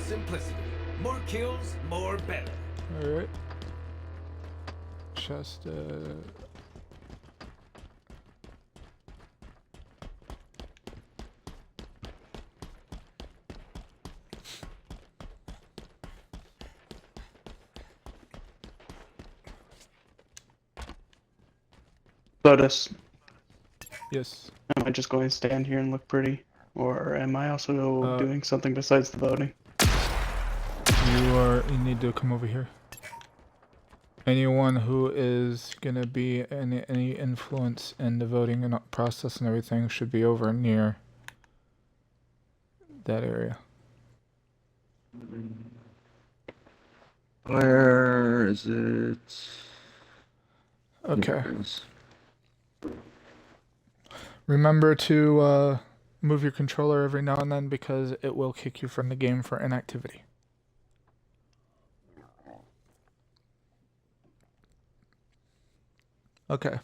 simplicity. More kills, more better. Alright. Just, FOTUS, yes. am I just going to stand here and look pretty? Or am I also doing something besides the voting? You need to come over here. Anyone who is gonna be any influence in the voting and process and everything should be over near that area. Where is it? Okay. Here it is. Remember to move your controller every now and then because it will kick you from the game for inactivity. Okay.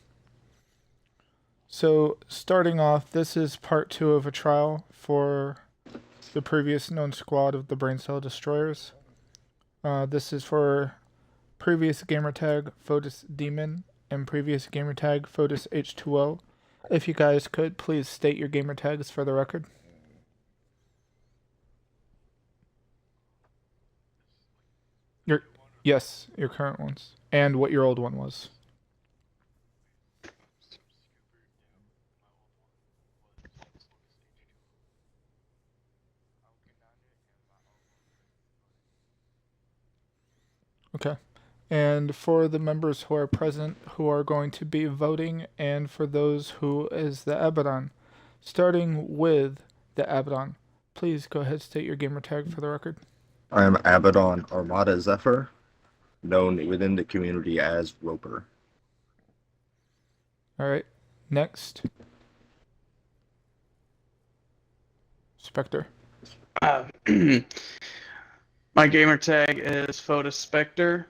So, starting off, this is part 2 of a trial for the previous known squad of the Brain Cell Destroyers. This is for previous Gamertag FOTUS Demon and previous Gamertag FOTUS H2O. If you guys could, please state your Gamertags for the record. Yes, your current ones. And what your old one was. Okay. And for the members who are present who are going to be voting, and for those who is the Abaddon, starting with the Abaddon, please go ahead and state your gamer tag for the record. I am Abaddon Armada Zephyr, known within the community as Roper. Alright. Next. Spectre. My gamer tag is FOTUS Spectre.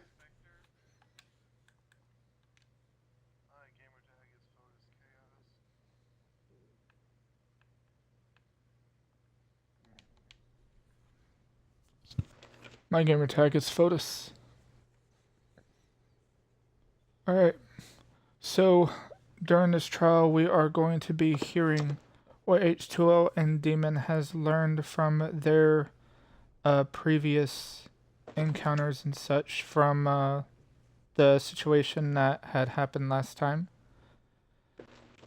My gamer tag is FOTUS. Alright. So, during this trial, we are going to be hearing what H2O and Demon has learned from their previous encounters and such from the situation that had happened last time.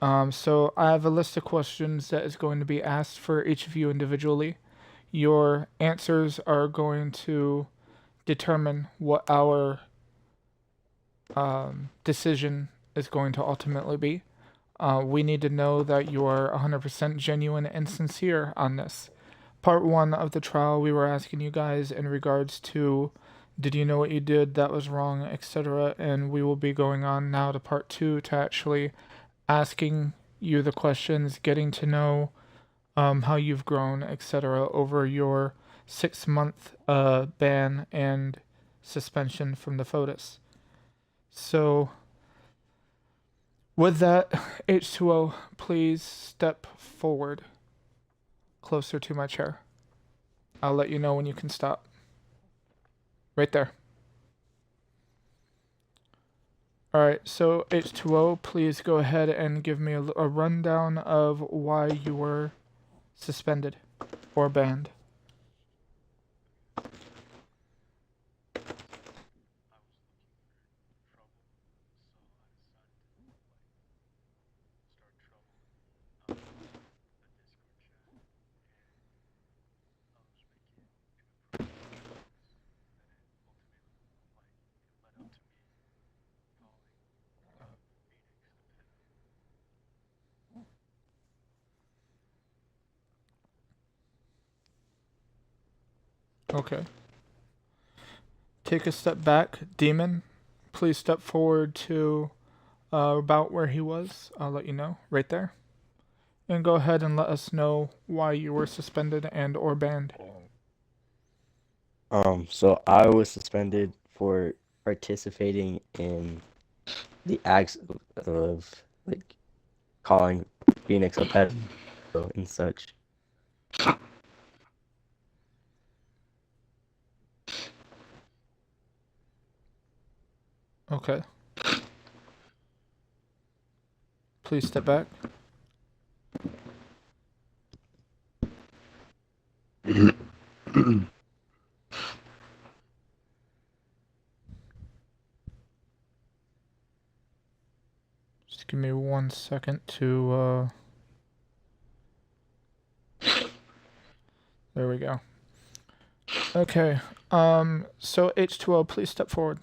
So I have a list of questions that is going to be asked for each of you individually. Your answers are going to determine what our decision is going to ultimately be. We need to know that you are 100% genuine and sincere on this. Part 1 of the trial, we were asking you guys in regards to, did you know what you did that was wrong, etc. And we will be going on now to part 2 to actually asking you the questions, getting to know how you've grown, etc. over your 6-month ban and suspension from the FOTUS. So, with that, H2O, please step forward closer to my chair. I'll let you know when you can stop. Right there. Alright, so H2O, please go ahead and give me a rundown of why you were suspended or banned. Okay. Take a step back. Demon, please step forward to about where he was. I'll let you know. Right there. And go ahead and let us know why you were suspended and or banned. So I was suspended for participating in the acts of like calling Phoenix a pedo and such. Okay. Please step back. Just give me 1 second to, there we go. Okay, so H2O, please step forward.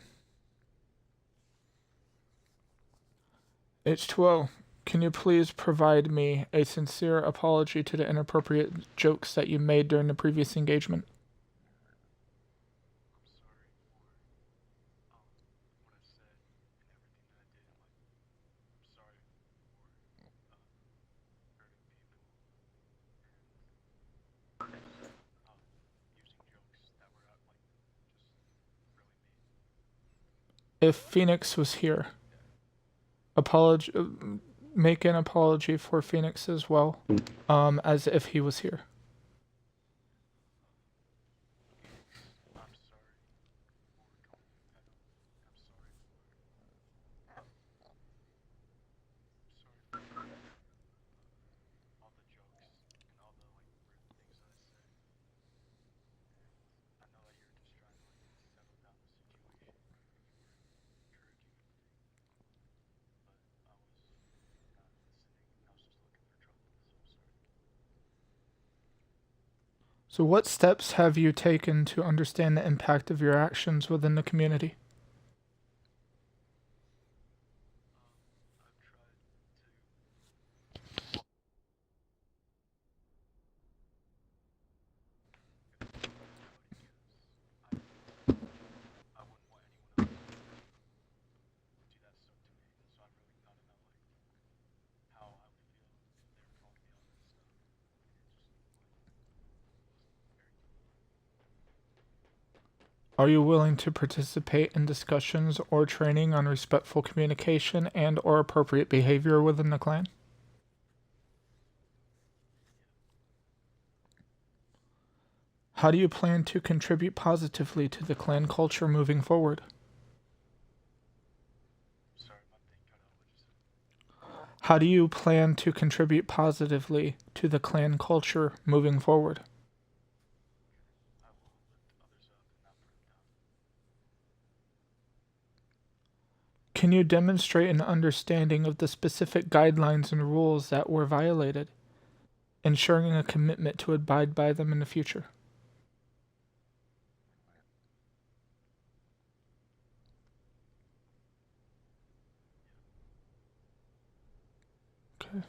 H2O, can you please provide me a sincere apology to the inappropriate jokes that you made during the previous engagement? If Phoenix was here, make an apology for Phoenix as well, as if he was here. So what steps have you taken to understand the impact of your actions within the community? Are you willing to participate in discussions or training on respectful communication and or appropriate behavior within the clan? How do you plan to contribute positively to the clan culture moving forward? How do you plan to contribute positively to the clan culture moving forward? Can you demonstrate an understanding of the specific guidelines and rules that were violated, ensuring a commitment to abide by them in the future? Okay.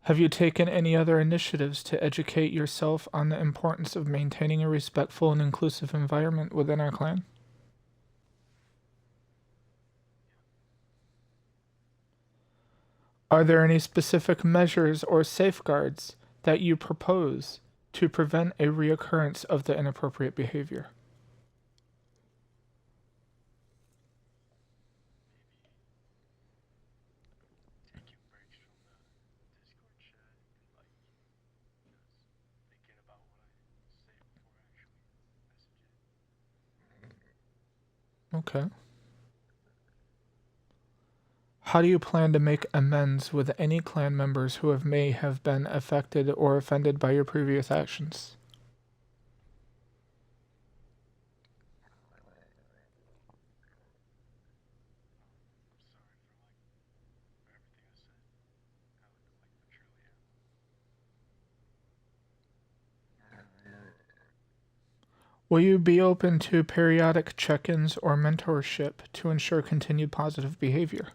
Have you taken any other initiatives to educate yourself on the importance of maintaining a respectful and inclusive environment within our clan? Are there any specific measures or safeguards that you propose to prevent a reoccurrence of the inappropriate behavior? Okay. How do you plan to make amends with any clan members who may have been affected or offended by your previous actions? Will you be open to periodic check-ins or mentorship to ensure continued positive behavior?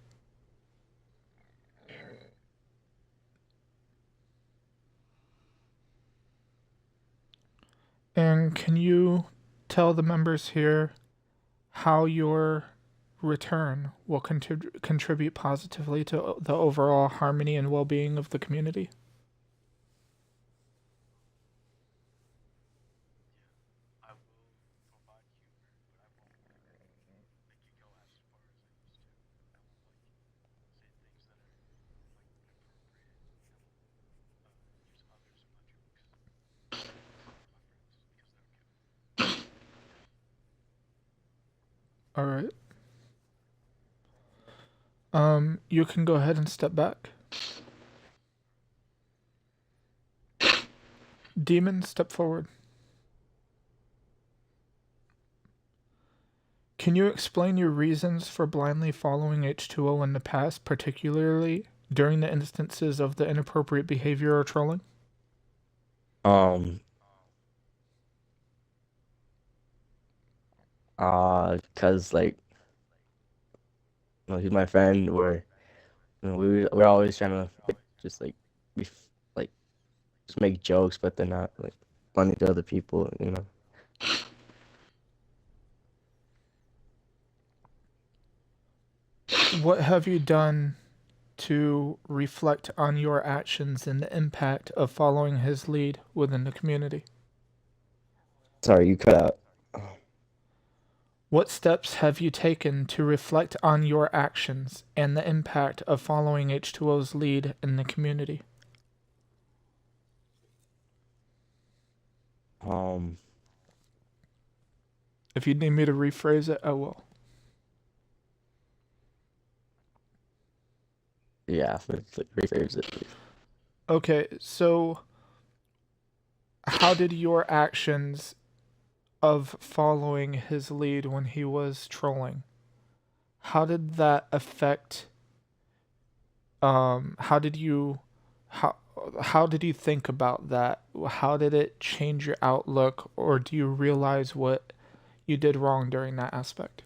And can you tell the members here how your return will contribute positively to the overall harmony and well-being of the community? All right. You can go ahead and step back. Demon, step forward. Can you explain your reasons for blindly following H2O in the past, particularly during the instances of the inappropriate behavior or trolling? Um, cause like, he's my friend. We're always trying to just like like just make jokes, but they're not like funny to other people. What have you done to reflect on your actions and the impact of following his lead within the community? Sorry, you cut out. What steps have you taken to reflect on your actions and the impact of following H2O's lead in the community? If you need me to rephrase it, I will. Yeah, let's like rephrase it, please. Okay, so how did your actions of following his lead when he was trolling, how did that affect how did you how did you think about that? How did it change your outlook, or do you realize what you did wrong during that aspect?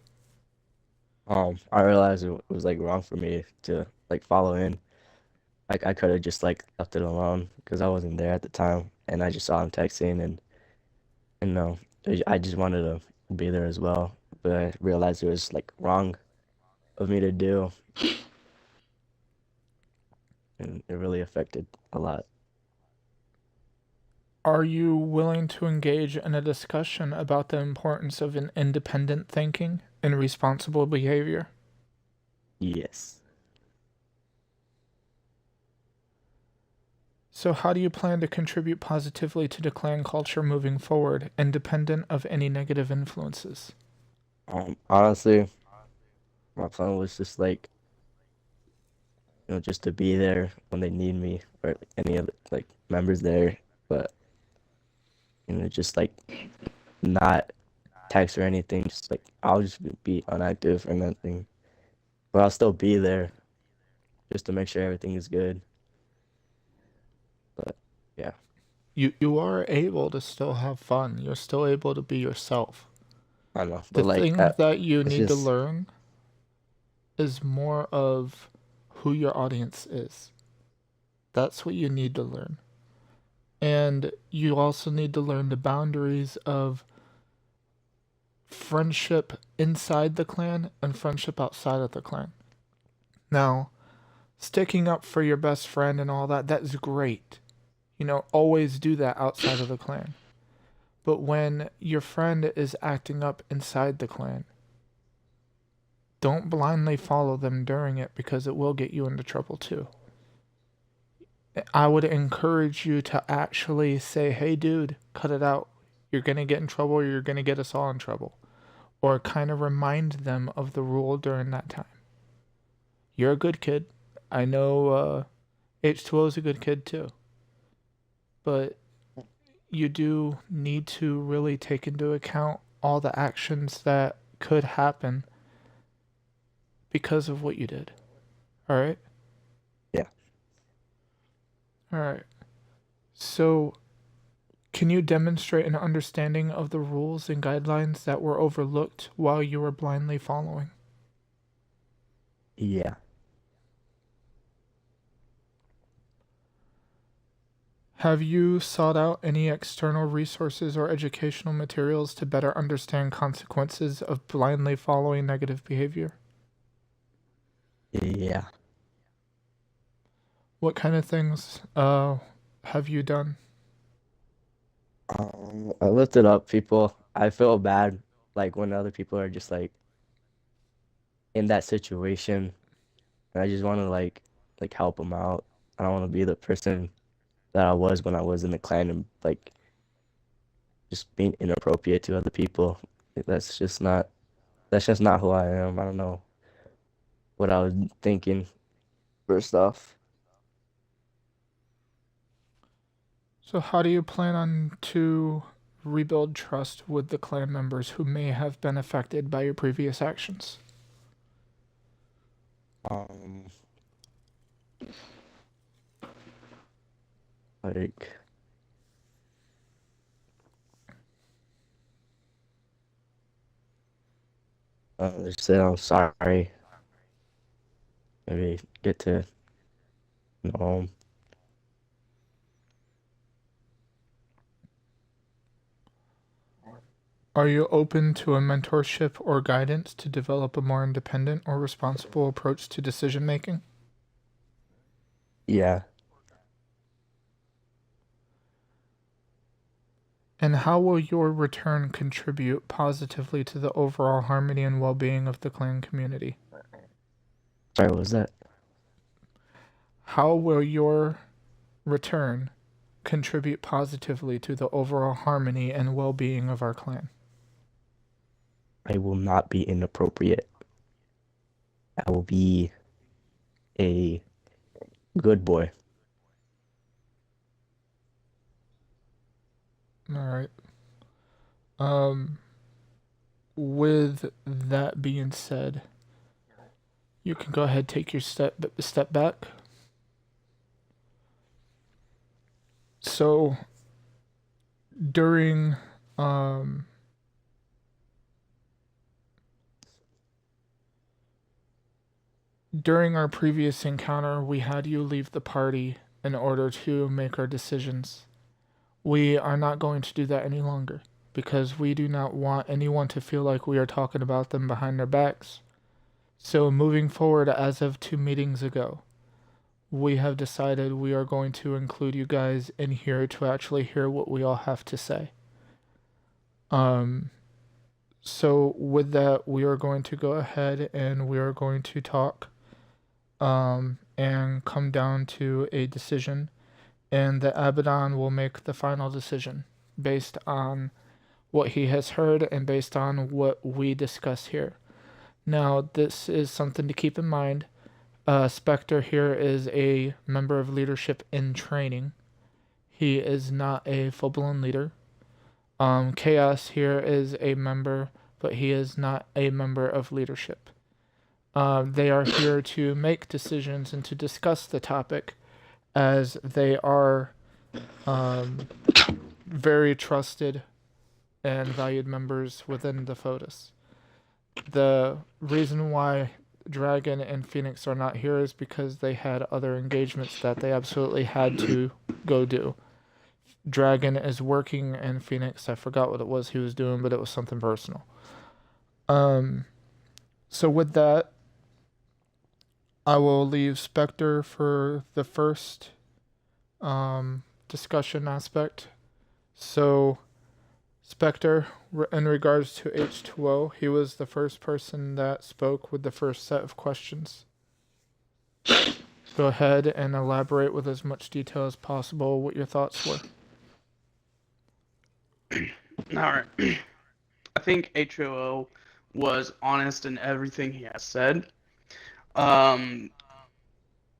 I realized it was like wrong for me to like follow in. Like I could have just like left it alone because I wasn't there at the time, and I just saw him texting, and no, I just wanted to be there as well, but I realized it was like wrong of me to do, and it really affected a lot. Are you willing to engage in a discussion about the importance of an independent thinking and responsible behavior? Yes. So how do you plan to contribute positively to the clan culture moving forward, independent of any negative influences? Honestly, my plan was just like, just to be there when they need me or like, any other like members there, but just like not text or anything. Just like I'll just be inactive or nothing, but I'll still be there just to make sure everything is good. But yeah, You are able to still have fun. You're still able to be yourself. I know, The but like thing that you it's need to just learn is more of who your audience is. That's what you need to learn. And you also need to learn the boundaries of friendship inside the clan and friendship outside of the clan. Now, sticking up for your best friend and all that, that's great. Always do that outside of the clan. But when your friend is acting up inside the clan, don't blindly follow them during it because it will get you into trouble too. I would encourage you to actually say, hey, dude, cut it out. You're going to get in trouble or you're going to get us all in trouble. Or kind of remind them of the rule during that time. You're a good kid. I know H2O is a good kid too. But you do need to really take into account all the actions that could happen because of what you did. All right? yeah. All right. So, can you demonstrate an understanding of the rules and guidelines that were overlooked while you were blindly following? Yeah. Have you sought out any external resources or educational materials to better understand consequences of blindly following negative behavior? Yeah. What kind of things have you done? I lifted up people. I feel bad like when other people are just like in that situation, and I just want to like help them out. I don't want to be the person that I was when I was in the clan and like just being inappropriate to other people. Like, that's just not who I am. I don't know. what I was thinking first off. So how do you plan on to rebuild trust with the clan members who may have been affected by your previous actions? Um, like just say I'm sorry. Maybe get to know 'em. Are you open to a mentorship or guidance to develop a more independent or responsible approach to decision making? Yeah. And how will your return contribute positively to the overall harmony and well-being of the clan community? Sorry, what was that? How will your return contribute positively to the overall harmony and well-being of our clan? I will not be inappropriate. I will be a good boy. All right. With that being said, you can go ahead, take your step back. So during during our previous encounter, we had you leave the party in order to make our decisions. We are not going to do that any longer because we do not want anyone to feel like we are talking about them behind their backs. So moving forward, as of 2 meetings ago, we have decided we are going to include you guys in here to actually hear what we all have to say. So with that, we are going to go ahead and we are going to talk and come down to a decision, and the Abaddon will make the final decision based on what he has heard and based on what we discuss here. Now, this is something to keep in mind. Spectre here is a member of leadership in training. He is not a full-blown leader. Chaos here is a member, but he is not a member of leadership. They are here to make decisions and to discuss the topic, as they are very trusted and valued members within the FOTUS. The reason why Dragon and Phoenix are not here is because they had other engagements that they absolutely had to go do. Dragon is working, and Phoenix, I forgot what it was he was doing, but it was something personal. So with that, I will leave Spectre for the first discussion aspect. So Spectre, in regards to H2O, he was the first person that spoke with the first set of questions. Go ahead and elaborate with as much detail as possible what your thoughts were. Alright. I think H2O was honest in everything he has said.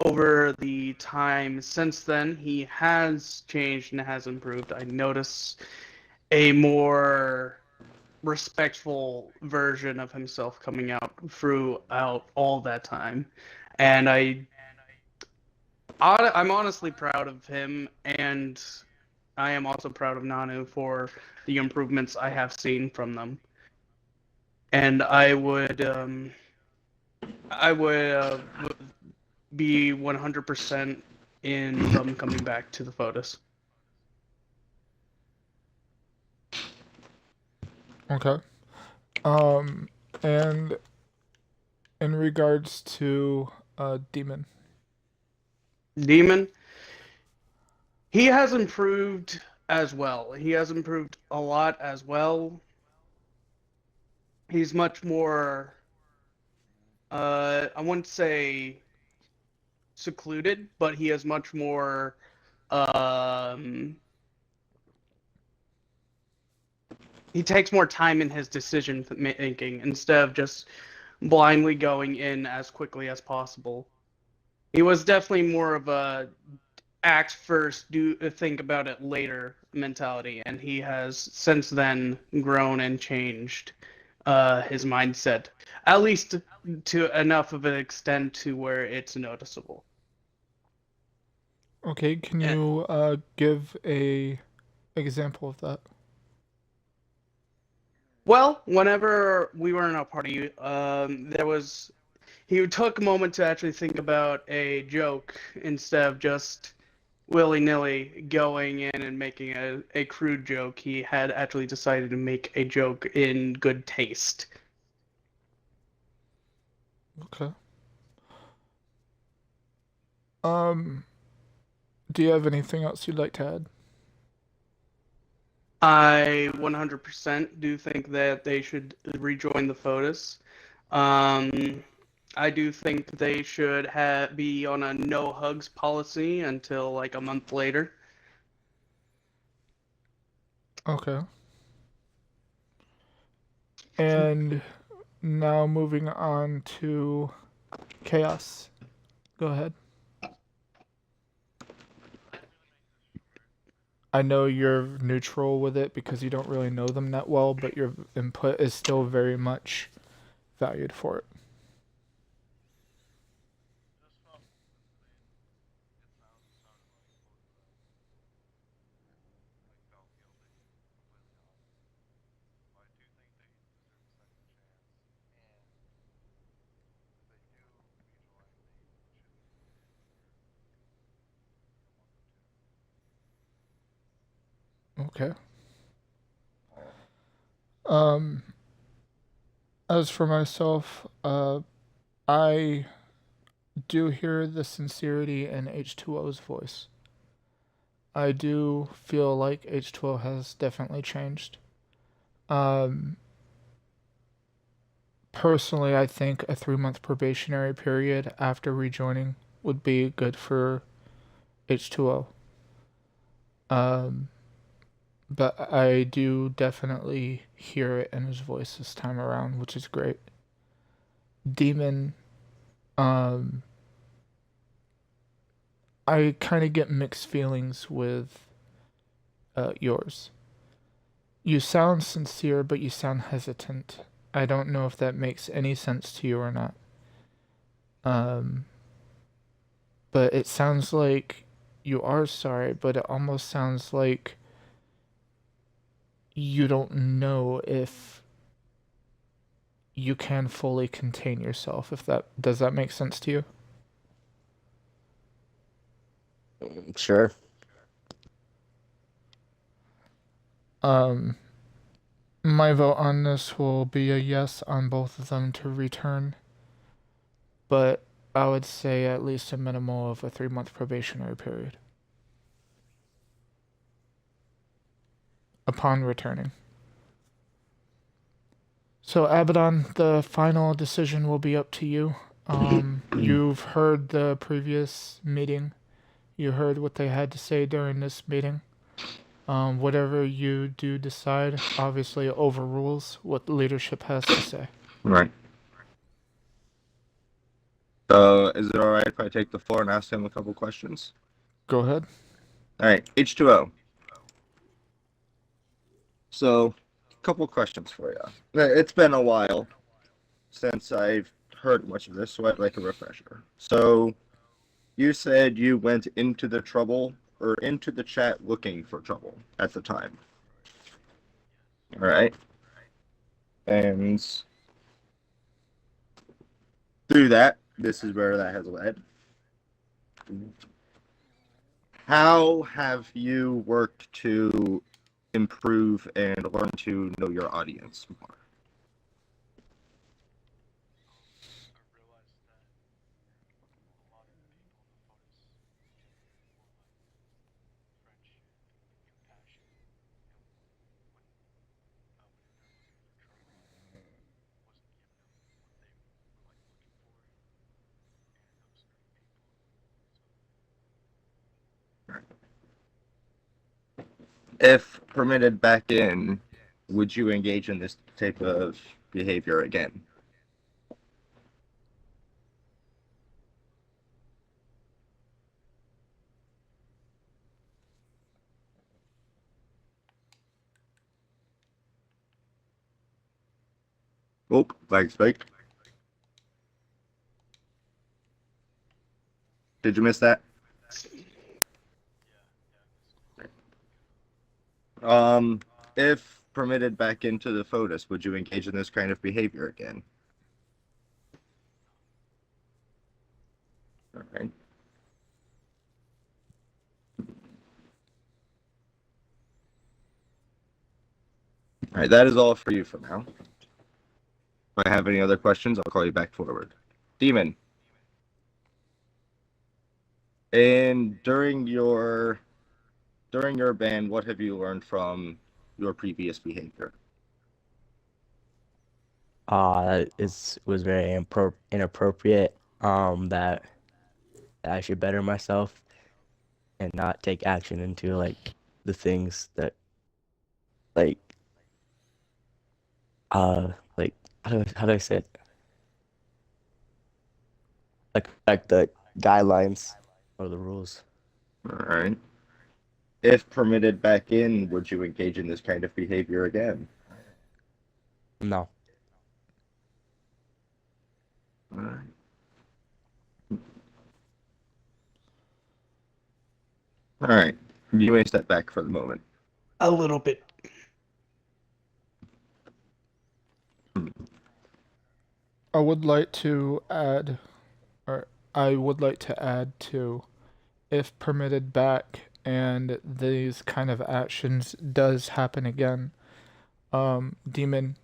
Over the time since then, he has changed and has improved. I notice a more respectful version of himself coming out throughout all that time, and I'm honestly proud of him, and I am also proud of Nanu for the improvements I have seen from them. And I would be 100% in them coming back to the FOTUS. Okay. And in regards to Demon. Demon, he has improved as well. He has improved a lot as well. He's much more, I wouldn't say secluded, but he is much more, he takes more time in his decision making instead of just blindly going in as quickly as possible. He was definitely more of a act first, do think about it later mentality, and he has since then grown and changed his mindset, at least to enough of an extent to where it's noticeable. Okay, can And, you give a example of that? well, whenever we were in a party, he took a moment to actually think about a joke instead of just willy-nilly going in and making a crude joke. He had actually decided to make a joke in good taste. Okay. Um, do you have anything else you'd like to add? I 100% do think that they should rejoin the FOTUS. I do think they should be on a no hugs policy until like a month later. Okay. And now moving on to chaos. Go ahead. I know you're neutral with it because you don't really know them that well, but your input is still very much valued for it. Okay. Um, as for myself, I do hear the sincerity in H2O's voice. I do feel like H2O has definitely changed. Um, personally, I think a 3 month probationary period after rejoining would be good for H2O. Um, but I do definitely hear it in his voice this time around, which is great. Demon, um, I kind of get mixed feelings with yours. You sound sincere, but you sound hesitant. I don't know if that makes any sense to you or not. Um, but it sounds like you are sorry, but it almost sounds like you don't know if you can fully contain yourself. If that does that make sense to you? Sure. Um, my vote on this will be a yes on both of them to return, but I would say at least a minimum of a 3 month probationary period upon returning. So, Abaddon, the final decision will be up to you. You've heard the previous meeting. You heard what they had to say during this meeting. Whatever you do decide obviously overrules what leadership has to say. Right. So, is it alright if I take the floor and ask him a couple questions? Go ahead. Alright, H2O. So, a couple questions for you. It's been a while since I've heard much of this, so I'd like a refresher. So, you said you went into the trouble or into the chat looking for trouble at the time. Alright. And through that, this is where that has led. How have you worked to improve and learn to know your audience more? If permitted back in, would you engage in this type of behavior again? Oh, lag spike. Did you miss that? If permitted back into the FOTUS, would you engage in this kind of behavior again? All right. All right, that is all for you for now. If I have any other questions, I'll call you back forward. Demon. And during your ban, what have you learned from your previous behavior? It was very inappropriate. That I should better myself and not take action into like the things that like like how do I say it? Like the guidelines or the rules. All right. If permitted back in, would you engage in this kind of behavior again? No. All right. All right. You may step back for the moment. A little bit. I would like to add, to, if permitted back and these kind of actions does happen again, Demon,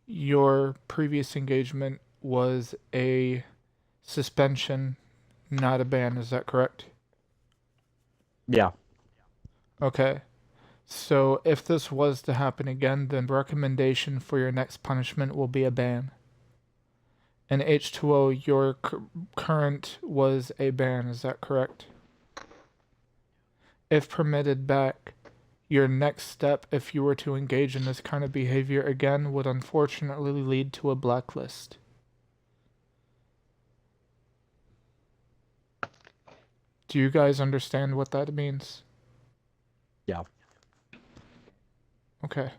your previous engagement was a suspension, not a ban, is that correct? Yeah. Okay. So if this was to happen again, then recommendation for your next punishment will be a ban. And H2O, your current was a ban, is that correct? If permitted back, your next step, if you were to engage in this kind of behavior again, would unfortunately lead to a blacklist. Do you guys understand what that means? Yeah. Okay.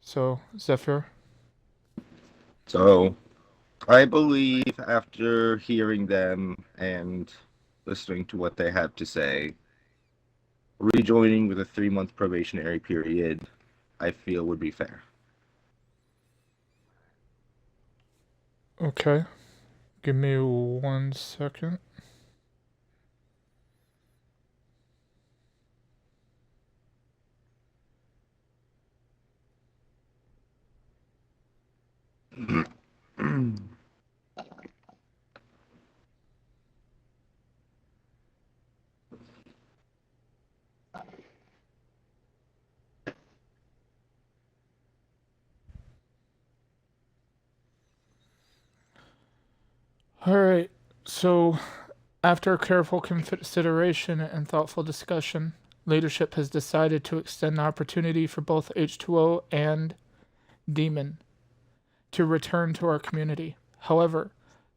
So, Zephyr? So, I believe after hearing them and listening to what they have to say, rejoining with a 3-month probationary period, I feel would be fair. Okay. Give me 1 second. Alright, so after careful consideration and thoughtful discussion, leadership has decided to extend the opportunity for both H2O and Demon to return to our community. However,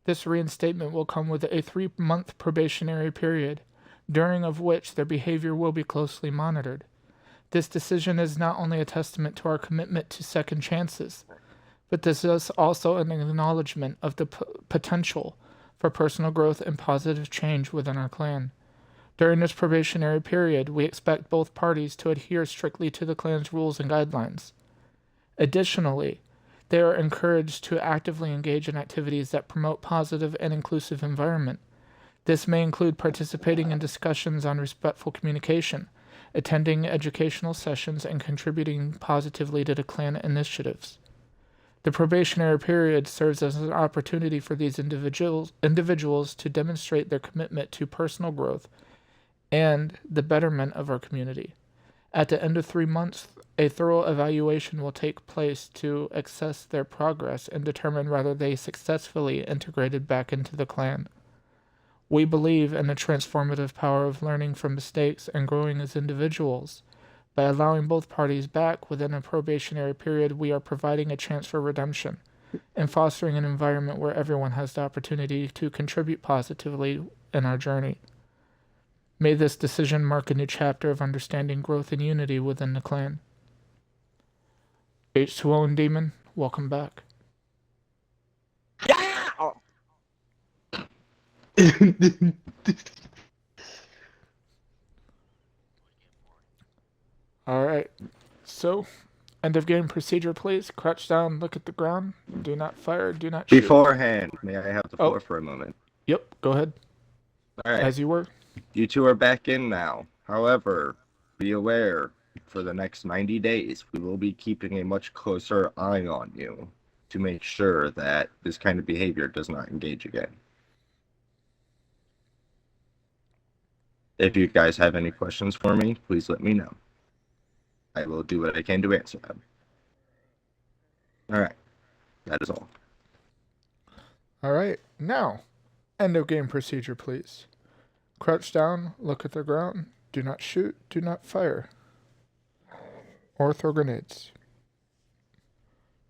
this reinstatement will come with a 3-month probationary period, during of which their behavior will be closely monitored. This decision is not only a testament to our commitment to second chances, but this is also an acknowledgement of the potential for personal growth and positive change within our clan. During this probationary period, we expect both parties to adhere strictly to the clan's rules and guidelines. Additionally, they are encouraged to actively engage in activities that promote positive and inclusive environment. This may include participating in discussions on respectful communication, attending educational sessions, and contributing positively to the clan initiatives. The probationary period serves as an opportunity for these individuals to demonstrate their commitment to personal growth and the betterment of our community. At the end of 3 months, a thorough evaluation will take place to assess their progress and determine whether they successfully integrated back into the clan. We believe in the transformative power of learning from mistakes and growing as individuals. By allowing both parties back within a probationary period, we are providing a chance for redemption and fostering an environment where everyone has the opportunity to contribute positively in our journey. May this decision mark a new chapter of understanding, growth, and unity within the clan. H2O and Demon, welcome back. Yeah. Alright, so, end of game procedure, please. Crouch down, look at the ground. Do not fire, do not shoot. Beforehand, may I have the floor Oh. for a moment? Yep, go ahead. All right. As you were. You two are back in now. However, be aware, for the next 90 days, we will be keeping a much closer eye on you to make sure that this kind of behavior does not engage again. If you guys have any questions for me, please let me know. I will do what I can to answer them. All right. That is all. Alright, now, end of game procedure, please. Crouch down, look at the ground. Do not shoot, do not fire. Or throw grenades.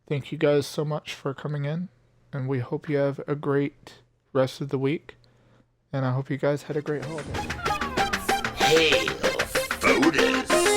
Thank you guys so much for coming in, and we hope you have a great rest of the week. And I hope you guys had a great holiday. Hail, FOTUS!